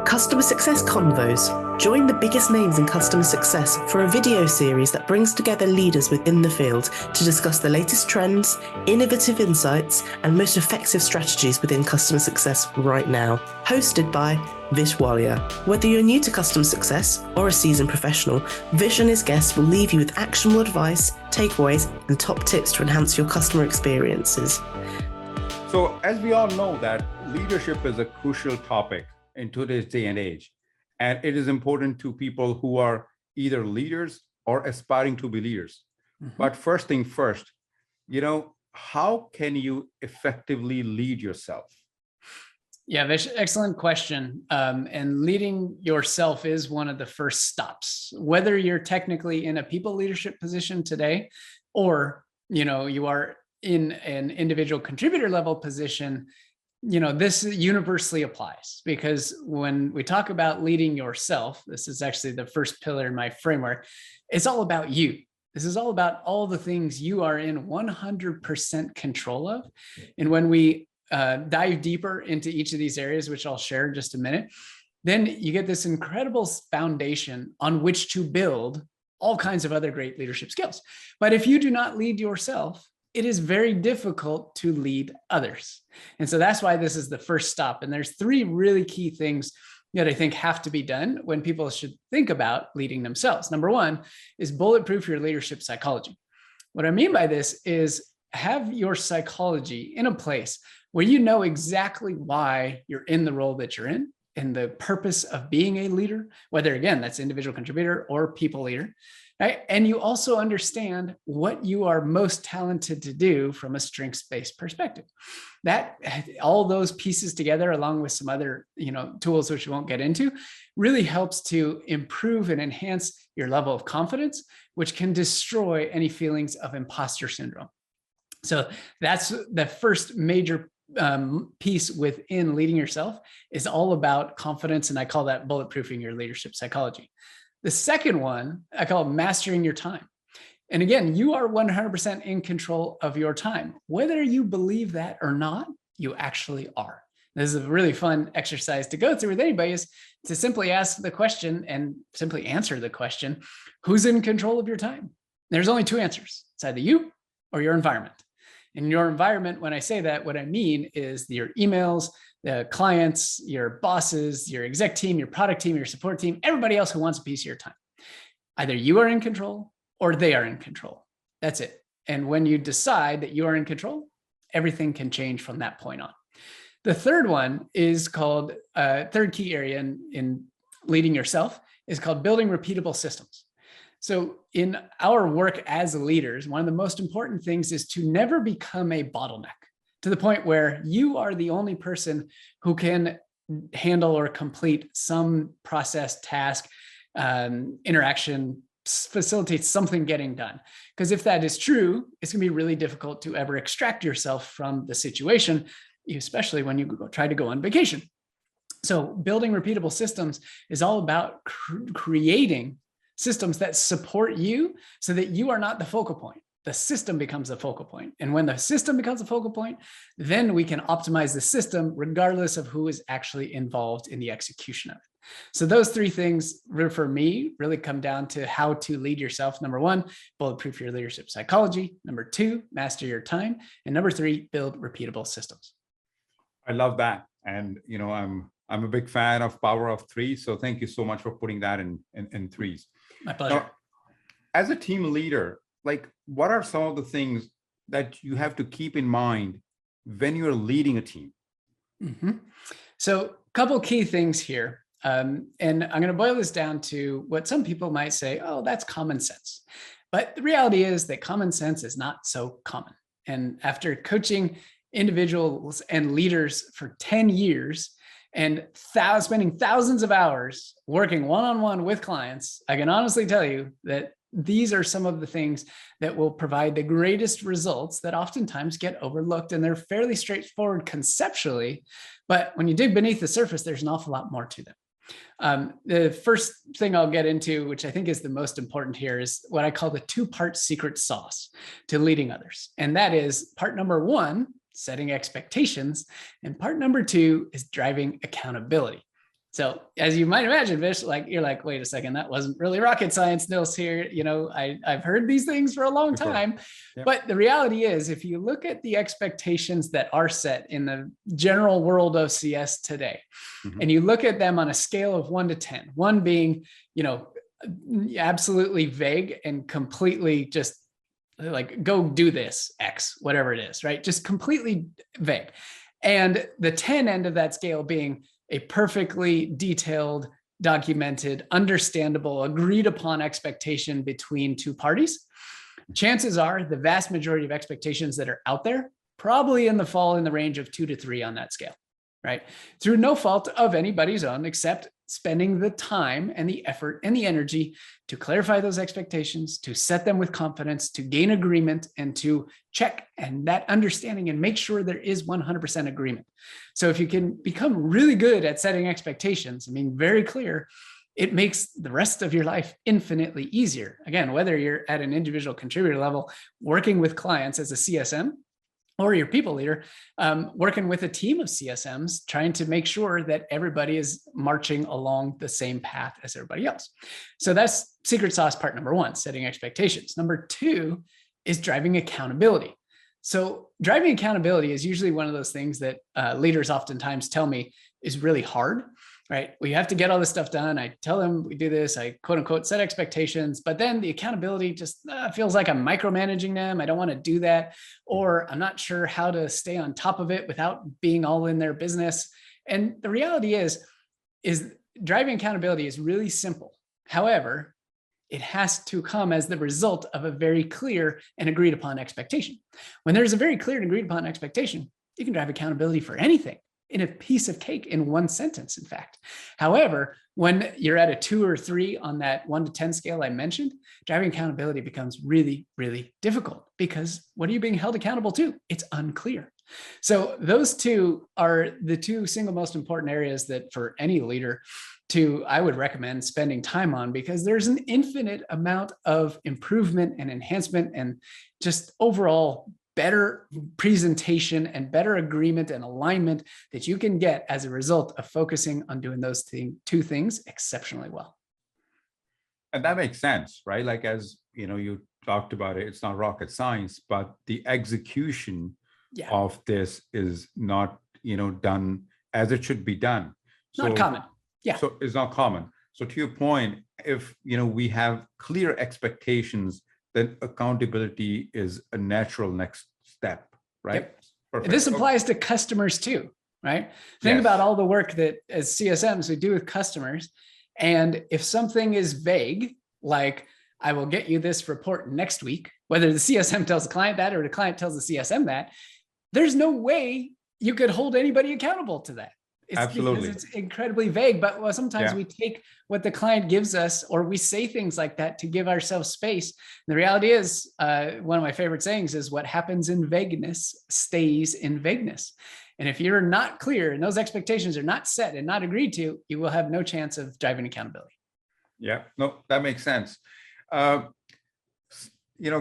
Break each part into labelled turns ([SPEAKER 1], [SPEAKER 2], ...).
[SPEAKER 1] Customer Success Convos. Join the biggest names in customer success for a video series that brings together leaders within the field to discuss the latest trends, innovative insights, and most effective strategies within customer success right now. Hosted by Vish Walia. Whether you're new to customer success or a seasoned professional, Vish and his guests will leave you with actionable advice, takeaways, and top tips to enhance your customer experiences.
[SPEAKER 2] So as we all know that leadership is a crucial topic in today's day and age, and it is important to people who are either leaders or aspiring to be leaders. But first thing first, how can you effectively lead yourself?
[SPEAKER 3] Yeah, Vish, excellent question. And leading yourself is one of the first stops, whether you're technically in a people leadership position today, or you are in an individual contributor level position. This universally applies, because when we talk about leading yourself, this is actually the first pillar in my framework. It's all about you. This is all about all the things you are in 100% control of. And when we dive deeper into each of these areas, which I'll share in just a minute, then you get this incredible foundation on which to build all kinds of other great leadership skills. But if you do not lead yourself, it is very difficult to lead others. And so that's why this is the first stop. And there's three really key things that I think have to be done when people should think about leading themselves. Number one is bulletproof your leadership psychology. What I mean by this is have your psychology in a place where you know exactly why you're in the role that you're in and the purpose of being a leader, whether, again, that's individual contributor or people leader. Right? And you also understand what you are most talented to do from a strengths-based perspective. That all those pieces together, along with some other tools which we won't get into, really helps to improve and enhance your level of confidence, which can destroy any feelings of imposter syndrome. So that's the first major piece within leading yourself, is all about confidence, and I call that bulletproofing your leadership psychology. The second one, I call mastering your time. And again, you are 100% in control of your time. Whether you believe that or not, you actually are. This is a really fun exercise to go through with anybody, is to simply ask the question and simply answer the question, who's in control of your time? There's only two answers. It's either you or your environment. In your environment, when I say that, what I mean is your emails, the clients, your bosses, your exec team, your product team, your support team, everybody else who wants a piece of your time. Either you are in control or they are in control. That's it. And when you decide that you are in control, everything can change from that point on. The third one is called, third key area in leading yourself is called building repeatable systems. So in our work as leaders, one of the most important things is to never become a bottleneck, to the point where you are the only person who can handle or complete some process, task, interaction, facilitate something getting done. Because if that is true, it's going to be really difficult to ever extract yourself from the situation, especially when you try to go on vacation. So building repeatable systems is all about creating systems that support you so that you are not the focal point. The system becomes the focal point. And when the system becomes a focal point, then we can optimize the system regardless of who is actually involved in the execution of it. So those three things, for me, really come down to how to lead yourself. Number one, bulletproof your leadership psychology. Number two, master your time. And number three, build repeatable systems.
[SPEAKER 2] I love that. And, I'm a big fan of power of three. So thank you so much for putting that in threes.
[SPEAKER 3] My pleasure.
[SPEAKER 2] Now, as a team leader, what are some of the things that you have to keep in mind when you're leading a team?
[SPEAKER 3] So a couple key things here. And I'm going to boil this down to what some people might say, oh, that's common sense. But the reality is that common sense is not so common. And after coaching individuals and leaders for 10 years, and spending thousands of hours working one-on-one with clients, I can honestly tell you that these are some of the things that will provide the greatest results that oftentimes get overlooked. And they're fairly straightforward conceptually, but when you dig beneath the surface, there's an awful lot more to them. The first thing I'll get into, which I think is the most important here, is what I call the two-part secret sauce to leading others. And that is part number one, setting expectations. And part number two is driving accountability. So as you might imagine, Vish, like you're like, wait a second, that wasn't really rocket science, Nils here. I've heard these things for a long time,
[SPEAKER 2] Yep.
[SPEAKER 3] but the reality is, if you look at the expectations that are set in the general world of CS today, and you look at them on a scale of 1 to 10, 1 being, absolutely vague and completely just like, go do this X, whatever it is, right? Just completely vague. And the 10 end of that scale being a perfectly detailed, documented, understandable, agreed upon expectation between two parties. Chances are the vast majority of expectations that are out there probably fall in the range of 2 to 3 on that scale, right? Through no fault of anybody's own, except spending the time and the effort and the energy to clarify those expectations, to set them with confidence, to gain agreement, and to check and that understanding and make sure there is 100% agreement. So if you can become really good at setting expectations and being very clear, it makes the rest of your life infinitely easier. Again, whether you're at an individual contributor level, working with clients as a CSM, or your people leader, working with a team of CSMs, trying to make sure that everybody is marching along the same path as everybody else. So that's secret sauce part number 1, setting expectations. Number 2 is driving accountability. So driving accountability is usually one of those things that leaders oftentimes tell me is really hard, right? We have to get all this stuff done. I tell them we do this, I quote unquote set expectations, but then the accountability just feels like I'm micromanaging them. I don't want to do that, or I'm not sure how to stay on top of it without being all in their business. And the reality is driving accountability is really simple. However, it has to come as the result of a very clear and agreed upon expectation. When there's a very clear and agreed upon expectation, you can drive accountability for anything in a piece of cake in 1 sentence, in fact. However, when you're at a 2 or 3 on that 1 to 10 scale I mentioned, driving accountability becomes really, really difficult, because what are you being held accountable to? It's unclear. So those 2 are the 2 single most important areas that for any leader I would recommend spending time on, because there's an infinite amount of improvement and enhancement and just overall better presentation and better agreement and alignment that you can get as a result of focusing on doing those 2 things exceptionally well.
[SPEAKER 2] And that makes sense, right? Like, as you talked about it, it's not rocket science, but the execution of this is not, done as it should be done.
[SPEAKER 3] Not common. Yeah.
[SPEAKER 2] So it's not common. So to your point, if, we have clear expectations, then accountability is a natural next step, right?
[SPEAKER 3] Yep. Perfect. This applies to customers too, right? Think about all the work that as CSMs we do with customers. And if something is vague, like I will get you this report next week, whether the CSM tells the client that or the client tells the CSM that, there's no way you could hold anybody accountable to that. It's
[SPEAKER 2] Absolutely.
[SPEAKER 3] Because it's incredibly vague, but sometimes we take what the client gives us, or we say things like that to give ourselves space. And the reality is, one of my favorite sayings is, what happens in vagueness stays in vagueness. And if you're not clear and those expectations are not set and not agreed to, you will have no chance of driving accountability.
[SPEAKER 2] Yeah, no, that makes sense.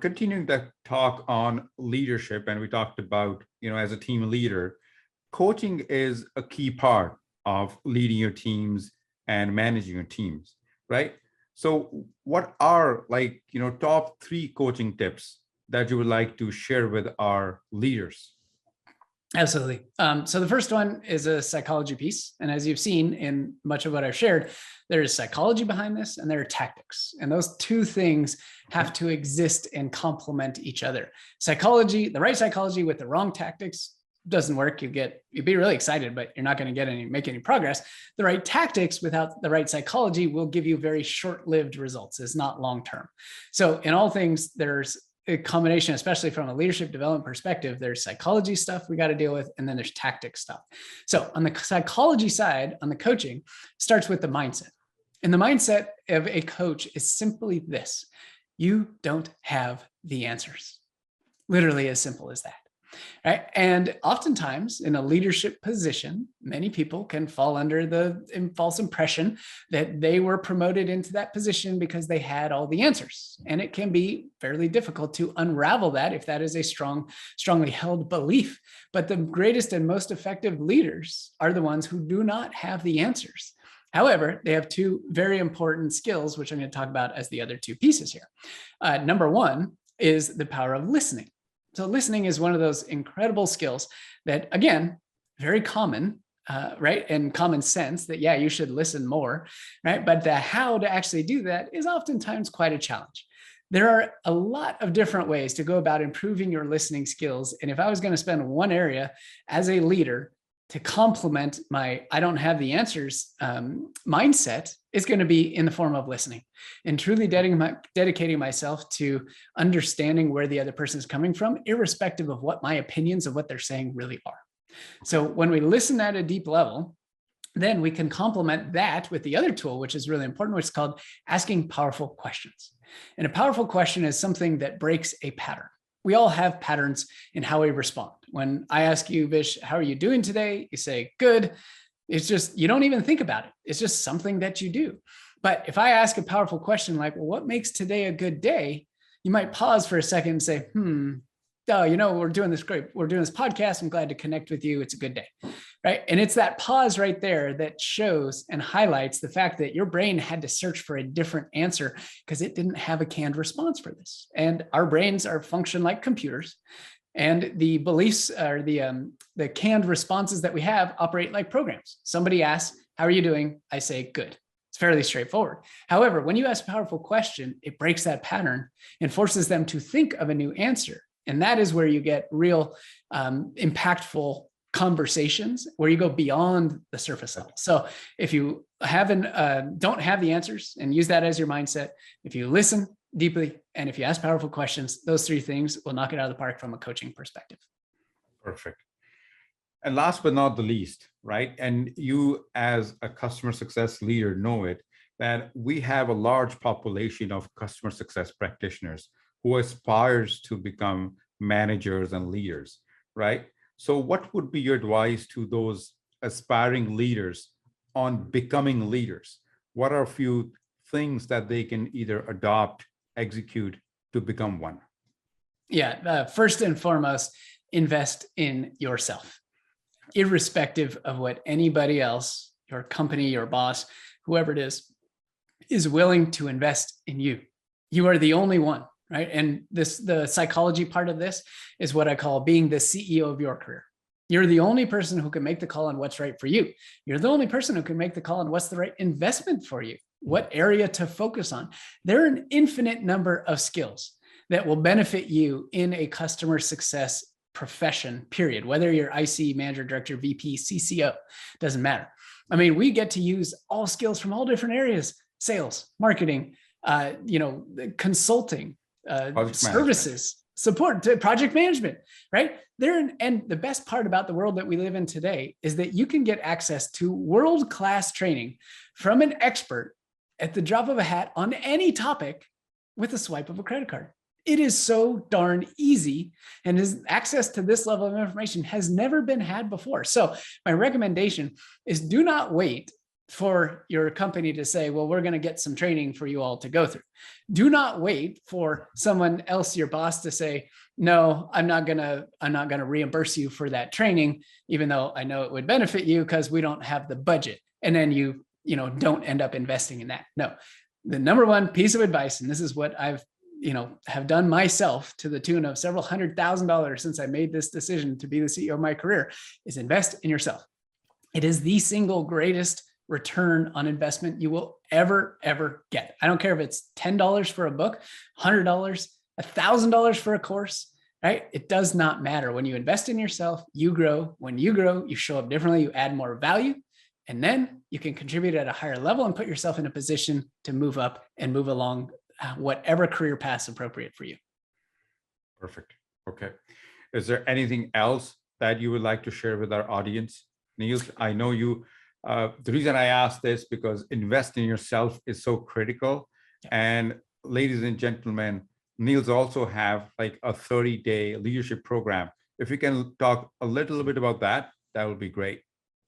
[SPEAKER 2] Continuing the talk on leadership, and we talked about, as a team leader, coaching is a key part of leading your teams and managing your teams, right? So what are top 3 coaching tips that you would like to share with our leaders?
[SPEAKER 3] Absolutely. So the first one is a psychology piece. And as you've seen in much of what I've shared, there is psychology behind this and there are tactics. And those 2 things have to exist and complement each other. Psychology, the right psychology with the wrong tactics doesn't work. You'd be really excited, but you're not going to make any progress. The right tactics without the right psychology will give you very short-lived results. It's not long-term. So in all things, there's a combination, especially from a leadership development perspective. There's psychology stuff we got to deal with, and then there's tactic stuff. So on the psychology side, on the coaching, starts with the mindset. And the mindset of a coach is simply this: you don't have the answers. Literally as simple as that. Right. And oftentimes in a leadership position, many people can fall under the false impression that they were promoted into that position because they had all the answers. And it can be fairly difficult to unravel that if that is a strongly held belief. But the greatest and most effective leaders are the ones who do not have the answers. However, they have two very important skills, which I'm going to talk about as the other two pieces here. Number one is the power of listening. So listening is one of those incredible skills that, again, very common, right? And common sense that, yeah, you should listen more, right? But the how to actually do that is oftentimes quite a challenge. There are a lot of different ways to go about improving your listening skills. And if I was going to spend one area as a leader to complement my I don't have the answers mindset, it's going to be in the form of listening and truly dedicating myself to understanding where the other person is coming from, irrespective of what my opinions of what they're saying really are. So when we listen at a deep level, then we can complement that with the other tool, which is really important, which is called asking powerful questions. And a powerful question is something that breaks a pattern. We all have patterns in how we respond. When I ask you, Vish, how are you doing today? You say, good. It's just, you don't even think about it. It's just something that you do. But if I ask a powerful question like, well, what makes today a good day? You might pause for a second and say, oh, we're doing this great. We're doing this podcast. I'm glad to connect with you. It's a good day, right? And it's that pause right there that shows and highlights the fact that your brain had to search for a different answer because it didn't have a canned response for this. And our brains are function like computers, and the beliefs or the canned responses that we have operate like programs. Somebody asks, "How are you doing?" I say, "Good." It's fairly straightforward. However, when you ask a powerful question, it breaks that pattern and forces them to think of a new answer. And that is where you get real impactful conversations where you go beyond the surface level. So if you don't have the answers and use that as your mindset, if you listen deeply, and if you ask powerful questions, those three things will knock it out of the park from a coaching perspective.
[SPEAKER 2] Perfect. And last but not the least, right? And you as a customer success leader know it, that we have a large population of customer success practitioners who aspires to become managers and leaders, right? So what would be your advice to those aspiring leaders on becoming leaders? What are a few things that they can either adopt, execute to become one?
[SPEAKER 3] Yeah, first and foremost, invest in yourself, irrespective of what anybody else, your company, your boss, whoever it is willing to invest in you. You are the only one. Right. And the psychology part of this is what I call being the CEO of your career. You're the only person who can make the call on what's right for you. You're the only person who can make the call on what's the right investment for you, what area to focus on. There are an infinite number of skills that will benefit you in a customer success profession, period. Whether you're IC, manager, director, VP, CCO, doesn't matter. I mean, we get to use all skills from all different areas: sales, marketing, consulting, services, support, project management, right? And the best part about the world that we live in today is that you can get access to world-class training from an expert at the drop of a hat on any topic with a swipe of a credit card. It is so darn easy, and access to this level of information has never been had before. So my recommendation is do not wait for your company to say, well, we're going to get some training for you all to go through. Do not wait for someone else, your boss, to say, no, I'm not going to reimburse you for that training, even though I know it would benefit you because we don't have the budget. And then you don't end up investing in that. No, the number one piece of advice, and this is what I've have done myself to the tune of several $100,000 since I made this decision to be the CEO of my career, is invest in yourself. It is the single greatest return on investment you will ever get. I don't care if it's $10 for a book, $100, $1,000 for a course, right? It does not matter. When you invest in yourself, you grow. When you grow, you show up differently, you add more value, and then you can contribute at a higher level and put yourself in a position to move up and move along whatever career path is appropriate for you.
[SPEAKER 2] Perfect. Okay. Is there anything else that you would like to share with our audience? Nils, I know you, the reason I asked this because invest in yourself is so critical. Yeah. And ladies and gentlemen, Nils also have like a 30-day leadership program. If you can talk a little bit about that, that would be great.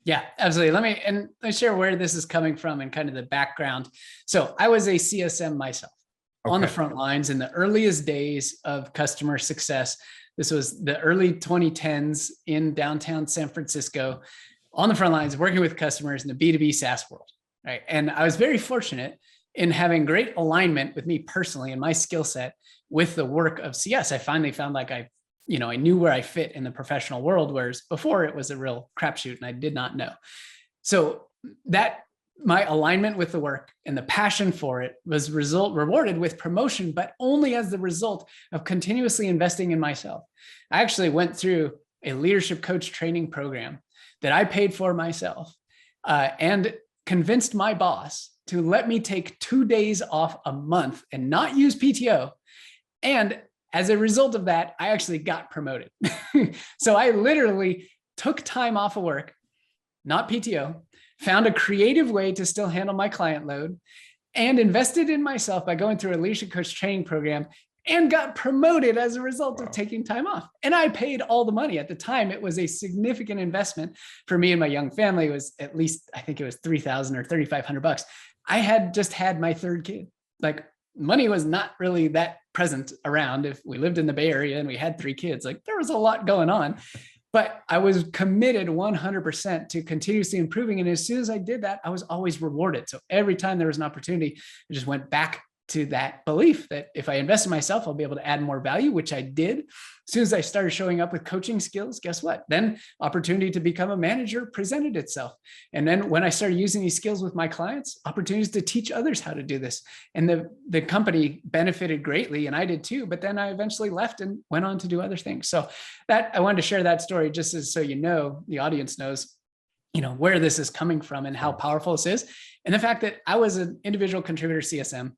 [SPEAKER 3] Yeah, absolutely. Let me share where this is coming from and kind of the background. So I was a CSM myself. Okay. On the front lines in the earliest days of customer success. This was the early 2010s in downtown San Francisco, on the front lines, working with customers in the B2B SaaS world, right? And I was very fortunate in having great alignment with me personally and my skill set with the work of CS. I finally found like I knew where I fit in the professional world, whereas before it was a real crapshoot and I did not know. So that my alignment with the work and the passion for it was rewarded with promotion, but only as the result of continuously investing in myself. I actually went through a leadership coach training program that I paid for myself and convinced my boss to let me take 2 days off a month and not use PTO. And as a result of that, I actually got promoted. So I literally took time off of work, not PTO, found a creative way to still handle my client load, and invested in myself by going through a leadership coach training program and got promoted as a result of taking time off. And I paid all the money. At the time, it was a significant investment for me and my young family. It was at least, I think it was $3,000 or $3,500. I had just had my third kid. Like, money was not really that present around. If we lived in the Bay Area and we had 3 kids, like there was a lot going on. But I was committed 100% to continuously improving. And as soon as I did that, I was always rewarded. So every time there was an opportunity, I just went back to that belief that if I invest in myself, I'll be able to add more value, which I did. As soon as I started showing up with coaching skills, guess what? Then opportunity to become a manager presented itself. And then when I started using these skills with my clients, opportunities to teach others how to do this. And the company benefited greatly, and I did too. But then I eventually left and went on to do other things. So that I wanted to share that story just as so the audience knows, where this is coming from and how powerful this is. And the fact that I was an individual contributor CSM,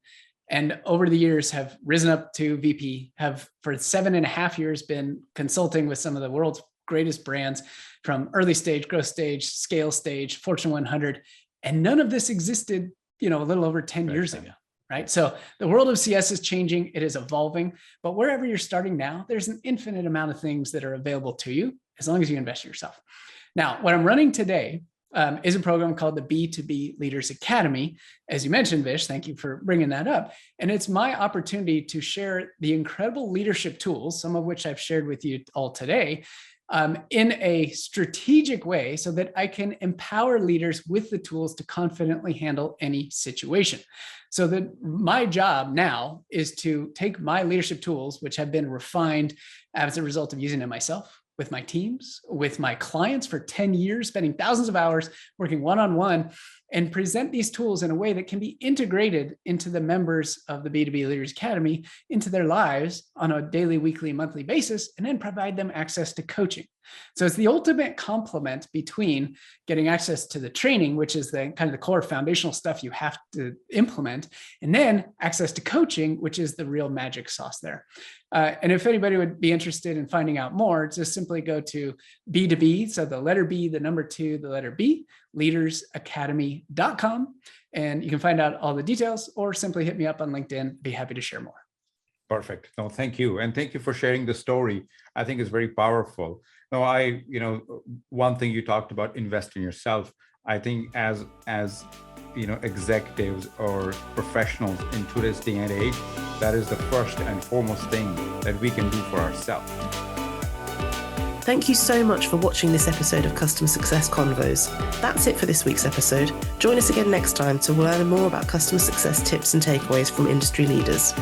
[SPEAKER 3] and over the years have risen up to VP, have for 7.5 years been consulting with some of the world's greatest brands from early stage, growth stage, scale stage, Fortune 100. And none of this existed, a little over 10 years ago, right? So the world of CS is changing, it is evolving, but wherever you're starting now, there's an infinite amount of things that are available to you as long as you invest in yourself. Now, what I'm running today is a program called the B2B Leaders Academy. As you mentioned, Vish, thank you for bringing that up. And it's my opportunity to share the incredible leadership tools, some of which I've shared with you all today, in a strategic way so that I can empower leaders with the tools to confidently handle any situation. So that my job now is to take my leadership tools, which have been refined as a result of using them myself, with my teams, with my clients for 10 years, spending thousands of hours working one-on-one, and present these tools in a way that can be integrated into the members of the B2B Leaders Academy, into their lives on a daily, weekly, monthly basis, and then provide them access to coaching. So it's the ultimate complement between getting access to the training, which is the kind of the core foundational stuff you have to implement, and then access to coaching, which is the real magic sauce there. And if anybody would be interested in finding out more, just simply go to B2B, so the letter B, the number 2, the letter B, leadersacademy.com, and you can find out all the details, or simply hit me up on LinkedIn. Be happy to share more.
[SPEAKER 2] Perfect. No, thank you. And thank you for sharing the story. I think it's very powerful. No, one thing you talked about, invest in yourself. I think as executives or professionals in today's day and age, that is the first and foremost thing that we can do for ourselves.
[SPEAKER 1] Thank you so much for watching this episode of Customer Success Convos. That's it for this week's episode. Join us again next time to learn more about customer success tips and takeaways from industry leaders.